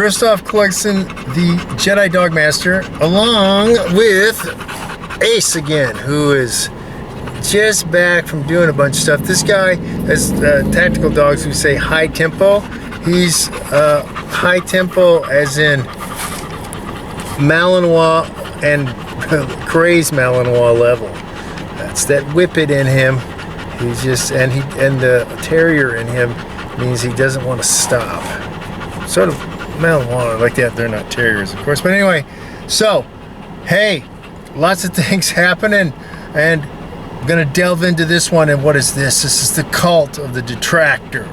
Christophe Clugston, the Jedi Dog Master, along with Ace again, who is just back from doing a bunch of stuff. This guy has tactical dogs who say high tempo. He's high tempo as in Malinois and crazed Malinois level. That's that whippet in him. He's just, and the terrier in him means he doesn't want to stop. Sort of Malinois like that. They're not terriers, of course. But anyway, so hey, lots of things happening, and I'm gonna delve into this one. And what is this? This is the cult of the detractor.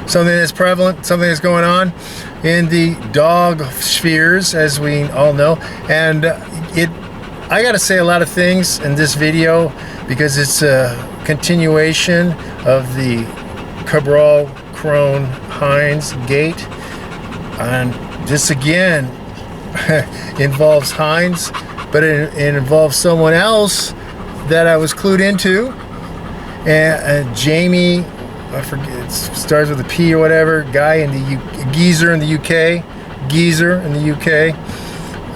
Something that's prevalent, something that's going on in the dog spheres, as we all know. And I gotta say a lot of things in this video because it's a continuation of the Cabral, Crone, Hines gate. And this again involves Hines, but it involves someone else that I was clued into. And Jamie, I forget, it starts with a P or whatever, guy in the geezer in the UK,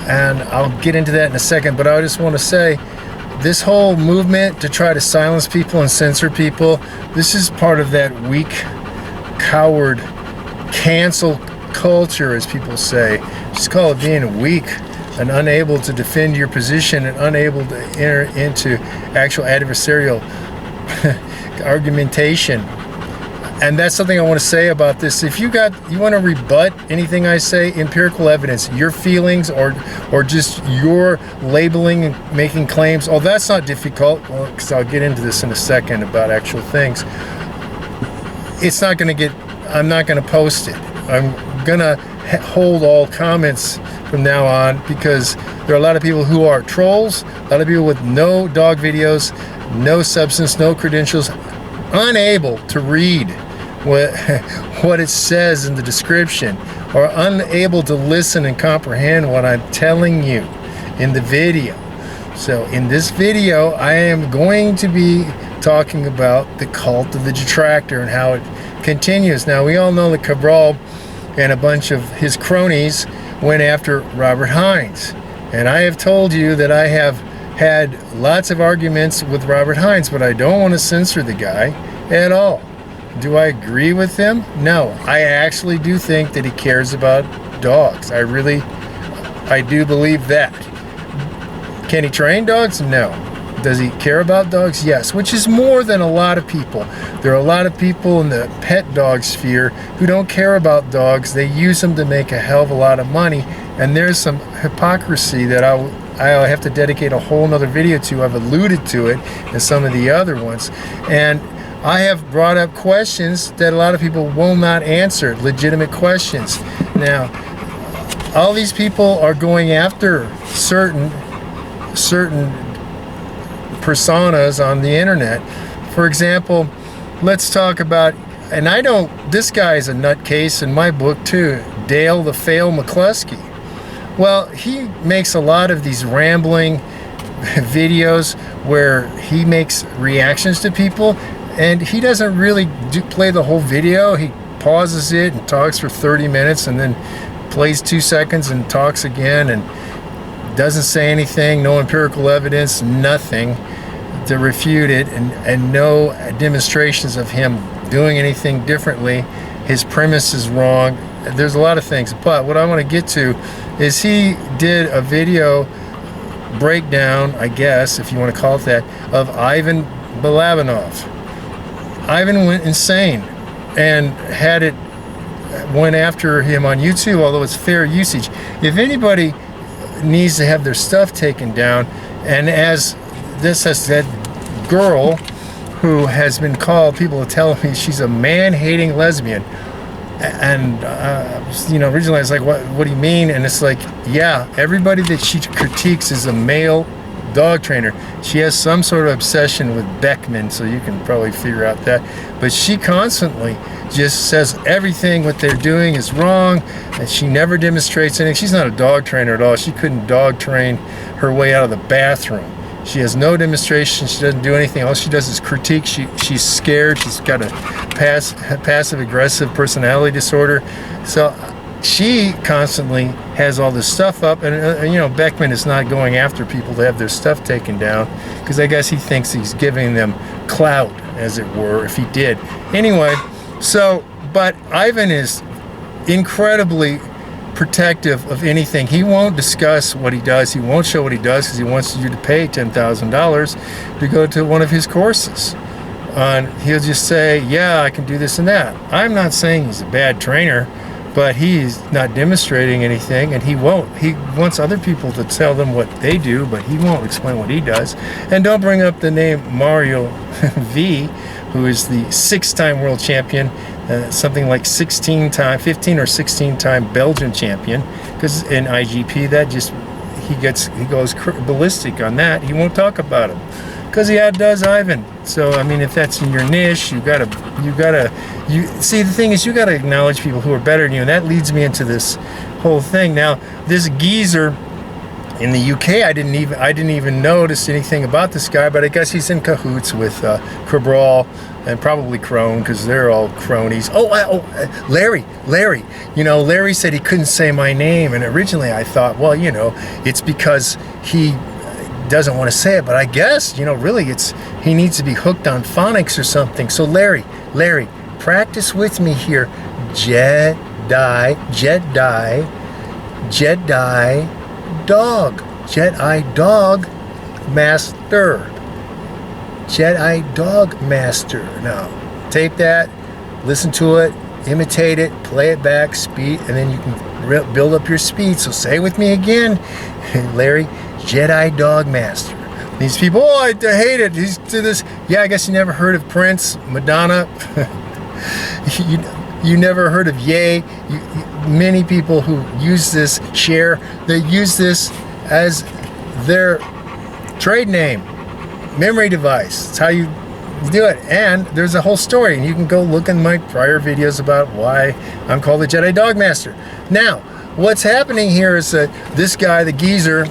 and I'll get into that in a second. But I just want to say, this whole movement to try to silence people and censor people, this is part of that weak, coward, cancel culture, as people say. Just call it being weak and unable to defend your position and unable to enter into actual adversarial argumentation. And that's something I want to say about this. If you want to rebut anything I say, empirical evidence, your feelings or just your labeling and making claims, oh, that's not difficult, well, because I'll get into this in a second about actual things. It's not going to get, I'm not going to post it. I'm going to hold all comments from now on, because there are a lot of people who are trolls, a lot of people with no dog videos, no substance, no credentials, unable to read what it says in the description, or unable to listen and comprehend what I'm telling you in the video. So in this video, I am going to be talking about the cult of the detractor and how it continues. Now, we all know that Cabral and a bunch of his cronies went after Robert Hines, and I have told you that I have had lots of arguments with Robert Hines, but I don't want to censor the guy at all. Do I agree with him? No. I actually do think that he cares about dogs. I do believe that. Can he train dogs? No. Does he care about dogs? Yes, which is more than a lot of people. There are a lot of people in the pet dog sphere who don't care about dogs. They use them to make a hell of a lot of money, and there's some hypocrisy that I'll have to dedicate a whole nother video to. I've alluded to it in some of the other ones, and I have brought up questions that a lot of people will not answer, legitimate questions. Now, all these people are going after certain personas on the internet. For example, let's talk about, and this guy is a nutcase in my book too, Dale the Fail McCluskey. Well, he makes a lot of these rambling videos where he makes reactions to people, and he doesn't really play the whole video. He pauses it and talks for 30 minutes and then plays 2 seconds and talks again and doesn't say anything, no empirical evidence, nothing to refute it, and no demonstrations of him doing anything differently. His premise is wrong. There's a lot of things, but what I want to get to is he did a video breakdown, I guess, if you want to call it that, of Ivan Balabanov. Ivan went insane and went after him on YouTube, although it's fair usage. If anybody needs to have their stuff taken down, and as this has that girl who has been called, people are telling me she's a man-hating lesbian, and originally I was like, what do you mean? And it's like, yeah, everybody that she critiques is a male dog trainer. She has some sort of obsession with Beckman, so you can probably figure out that, but she constantly just says everything what they're doing is wrong, and she never demonstrates anything. She's not a dog trainer at all. She couldn't dog train her way out of the bathroom. She has no demonstration. She doesn't do anything. All she does is critique. She's scared. She's got a passive-aggressive personality disorder. So she constantly has all this stuff up, and you know, Beckman is not going after people to have their stuff taken down, because I guess he thinks he's giving them clout, as it were, if he did. Anyway, so, but Ivan is incredibly protective of anything. He won't discuss what he does. He won't show what he does, because he wants you to pay $10,000 to go to one of his courses. He'll just say, yeah, I can do this and that. I'm not saying he's a bad trainer, but he's not demonstrating anything, and he won't. He wants other people to tell them what they do, but he won't explain what he does. And don't bring up the name Mario V, who is the 6-time world champion, something like 15 or 16-time Belgian champion, because in IGP that just he goes ballistic on that. He won't talk about him because he outdoes Ivan. So I mean, if that's in your niche, you see, the thing is, you gotta acknowledge people who are better than you, and that leads me into this whole thing. Now, this geezer in the UK, I didn't even notice anything about this guy, but I guess he's in cahoots with Cabral and probably Crone, because they're all cronies. Larry. You know, Larry said he couldn't say my name, and originally I thought, well, you know, it's because he doesn't want to say it, but I guess, you know, really he needs to be hooked on phonics or something. So Larry, practice with me here. Jedi dog. Jedi dog master. Jedi dog master. Now, tape that, listen to it, imitate it, play it back, speed, and then you can build up your speed. So say it with me again, Larry. Jedi dog master. These people, I hate it. He's to this. Yeah, I guess you never heard of Prince, Madonna. you never heard of Ye. Many people who use this they use this as their trade name, memory device. It's how you do it. And there's a whole story, and you can go look in my prior videos about why I'm called the Jedi Dog Master. Now, what's happening here is that this guy, the geezer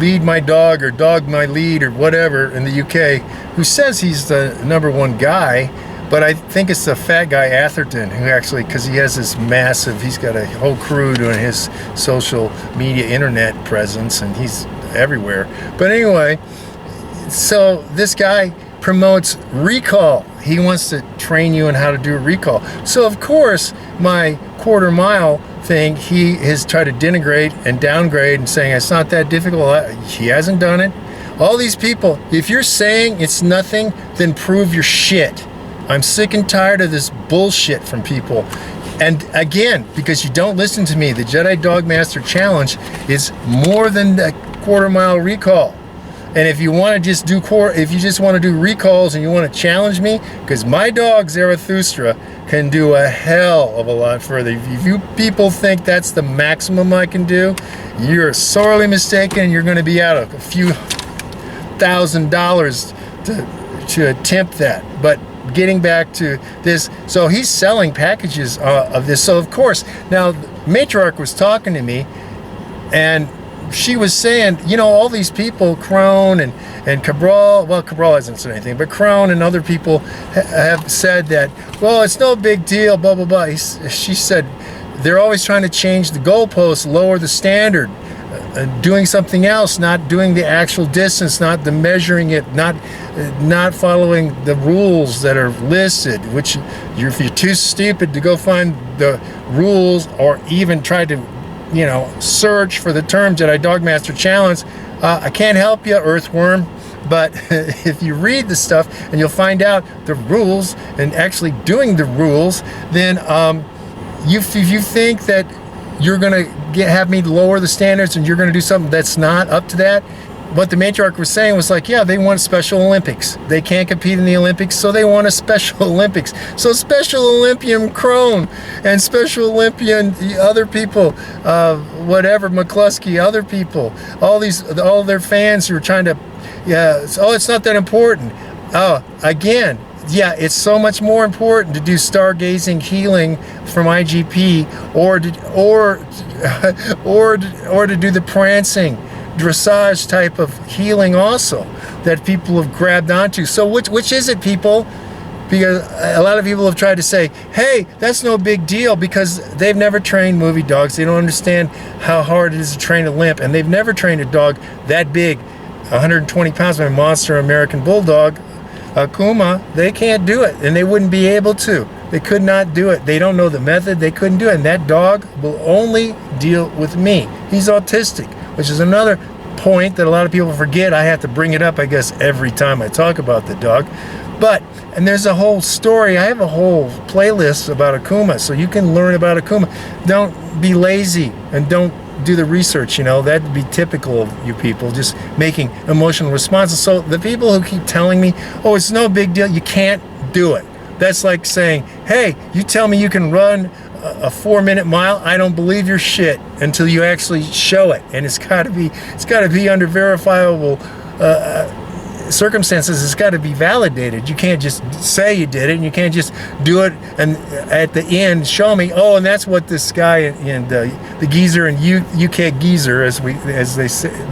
lead my dog or dog my lead or whatever in the UK, who says he's the #1 guy, but I think it's the fat guy Atherton who actually, because he has this massive, he's got a whole crew doing his social media internet presence, and he's everywhere. But anyway, so this guy promotes recall. He wants to train you on how to do a recall. So of course, my quarter mile thing, he has tried to denigrate and downgrade and saying it's not that difficult. He hasn't done it. All these people, if you're saying it's nothing, then prove your shit. I'm sick and tired of this bullshit from people. And again, because you don't listen to me, the Jedi Dog Master Challenge is more than a quarter mile recall. And if you want to just do recalls and you want to challenge me, because my dog Zarathustra can do a hell of a lot further. If you people think that's the maximum I can do, you're sorely mistaken. You're going to be out a few $1,000s to attempt that. But getting back to this, so he's selling packages of this. So of course, now Matriarch was talking to me, and she was saying, you know, all these people, Crone and Cabral, well, Cabral hasn't said anything, but Crone and other people have said that, well, it's no big deal, blah, blah, blah. She said, they're always trying to change the goalposts, lower the standard, doing something else, not doing the actual distance, not the measuring it, not following the rules that are listed, which if you're too stupid to go find the rules or even try to, you know, search for the term Jedi Dog Master Challenge, I can't help you, Earthworm, but if you read the stuff and you'll find out the rules and actually doing the rules, then if you think that you're going to have me lower the standards and you're going to do something that's not up to that, what the Matriarch was saying was like, yeah, they want Special Olympics. They can't compete in the Olympics, so they want a Special Olympics. So Special Olympian Crone and Special Olympian other people, whatever, McCluskey, other people, all their fans who are trying to, it's not that important. Again, yeah, it's so much more important to do stargazing healing from IGP or to do the prancing dressage type of healing also that people have grabbed onto. So which is it, people? because a lot of people have tried to say, hey, that's no big deal, because they've never trained movie dogs. They don't understand how hard it is to train a limp, and they've never trained a dog that big, 120 pounds, my monster American Bulldog, Akuma. They can't do it, and they wouldn't be able to. They could not do it. They don't know the method. They couldn't do it, and that dog will only deal with me. He's autistic, which is another point that a lot of people forget. I have to bring it up, I guess, every time I talk about the dog. But, and there's a whole story. I have a whole playlist about Akuma, so you can learn about Akuma. Don't be lazy and don't do the research, you know. That'd be typical of you people, just making emotional responses. So the people who keep telling me, oh, it's no big deal, you can't do it. That's like saying, hey, you tell me you can run a 4-minute mile, I don't believe your shit until you actually show it. And it's got to be under verifiable circumstances. It's got to be validated. You can't just say you did it, and you can't just do it and at the end show me, oh, and that's what this guy and the geezer and UK geezer, as we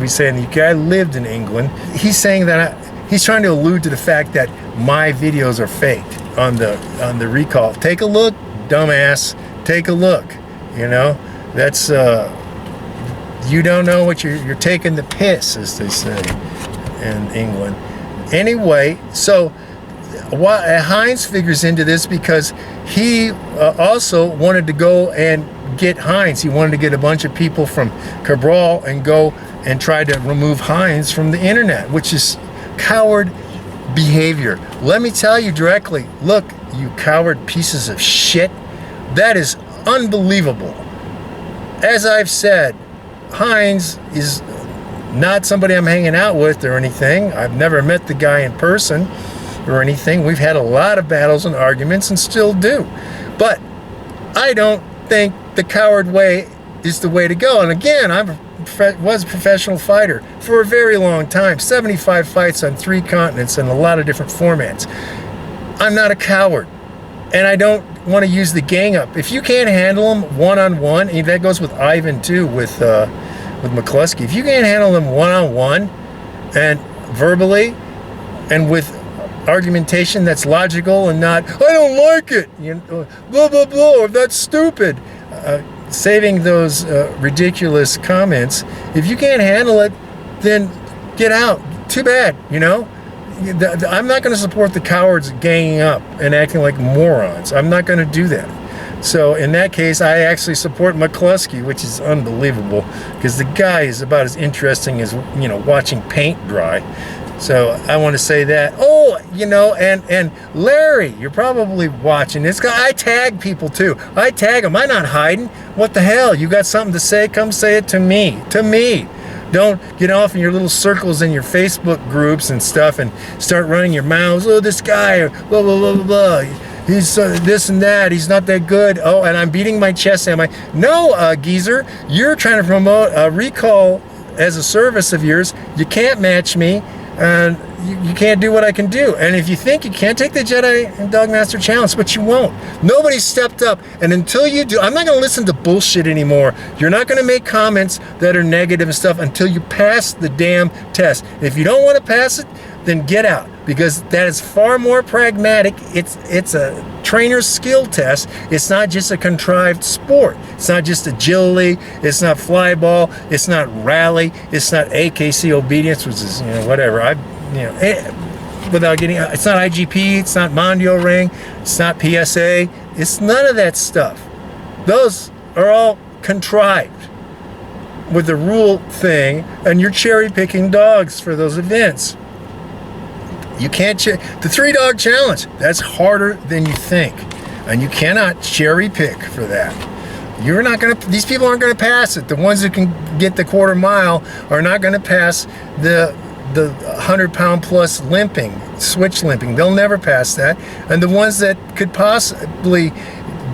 say in the UK. I lived in England. He's saying that he's trying to allude to the fact that my videos are faked on the recall. Take a look, dumbass. Take a look. You know, that's you don't know what you're taking the piss, as they say in England. Anyway, so Heinz figures into this because he also wanted to go and get Heinz. He wanted to get a bunch of people from Cabral and go and try to remove Heinz from the internet, which is coward behavior. Let me tell you directly, look, you coward pieces of shit, that is unbelievable. As I've said, Heinz is not somebody I'm hanging out with or anything. I've never met the guy in person or anything. We've had a lot of battles and arguments and still do. But I don't think the coward way is the way to go. And again, I was a professional fighter for a very long time, 75 fights on 3 continents and a lot of different formats. I'm not a coward, and I don't want to use the gang up. If you can't handle them one-on-one, and that goes with Ivan too, with McCluskey. If you can't handle them one-on-one and verbally and with argumentation that's logical and not, I don't like it, you know, blah, blah, blah, that's stupid. Saving those ridiculous comments. If you can't handle it, then get out. Too bad, you know. I'm not going to support the cowards ganging up and acting like morons. I'm not going to do that. So in that case, I actually support McCluskey, which is unbelievable, because the guy is about as interesting as, you know, watching paint dry. So I want to say that. Oh, you know, and Larry, you're probably watching this guy. I tag people too. I tag them. I'm not hiding. What the hell? You got something to say? Come say it to me. To me. Don't get off in your little circles in your Facebook groups and stuff and start running your mouths. Oh, this guy, blah, blah, blah, blah, blah. He's this and that. He's not that good. Oh, and I'm beating my chest. Am I? No, geezer. You're trying to promote a recall as a service of yours. You can't match me, and you can't do what I can do. And if you think you can't, take the Jedi and Dogmaster Challenge, but you won't. Nobody stepped up. And until you do, I'm not going to listen to bullshit anymore. You're not going to make comments that are negative and stuff until you pass the damn test. If you don't want to pass it, then get out, because that is far more pragmatic. It's a trainer's skill test. It's not just a contrived sport. It's not just agility. It's not fly ball. It's not rally. It's not AKC obedience, which is, you know, whatever. Without getting, it's not IGP. It's not Mondio Ring. It's not PSA. It's none of that stuff. Those are all contrived with the rule thing, and you're cherry picking dogs for those events. You can't the 3-dog challenge, that's harder than you think, and you cannot cherry pick for that. You're not going to, these people aren't going to pass it. The ones who can get the quarter mile are not going to pass the 100-pound plus limping, switch limping. They'll never pass that. And the ones that could possibly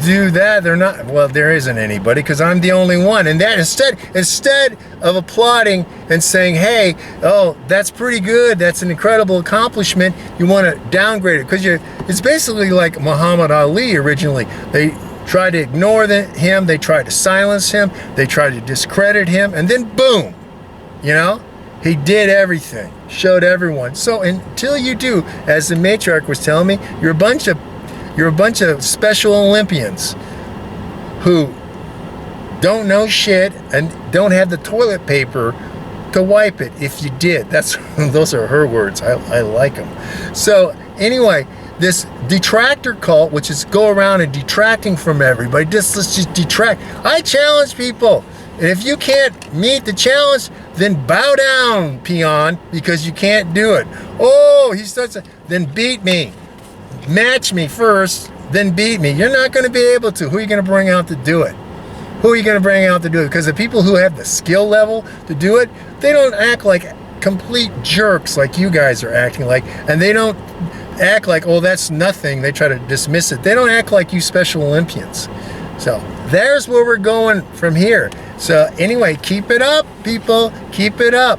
do that, they're not, well, there isn't anybody, because I'm the only one. And that instead of applauding and saying, hey, oh, that's pretty good, that's an incredible accomplishment, you want to downgrade it, because it's basically like Muhammad Ali originally. They tried to ignore him, they tried to silence him, they tried to discredit him, and then boom, you know, He did everything, showed everyone. So until you do, as the matriarch was telling me, you're a bunch of Special Olympians who don't know shit and don't have the toilet paper to wipe it. If you did, those are her words. I like them. So anyway, this detractor cult, which is go around and detracting from everybody, let's just detract. I challenge people. And if you can't meet the challenge, then bow down, peon, because you can't do it. Oh, he starts, then beat me. Match me first, then beat me. You're not going to be able to. Who are you going to bring out to do it? Who are you going to bring out to do it? Because the people who have the skill level to do it, they don't act like complete jerks like you guys are acting like, and they don't act like, oh, that's nothing. They try to dismiss it. They don't act like you Special Olympians. So there's where we're going from here. So anyway, keep it up, people. Keep it up.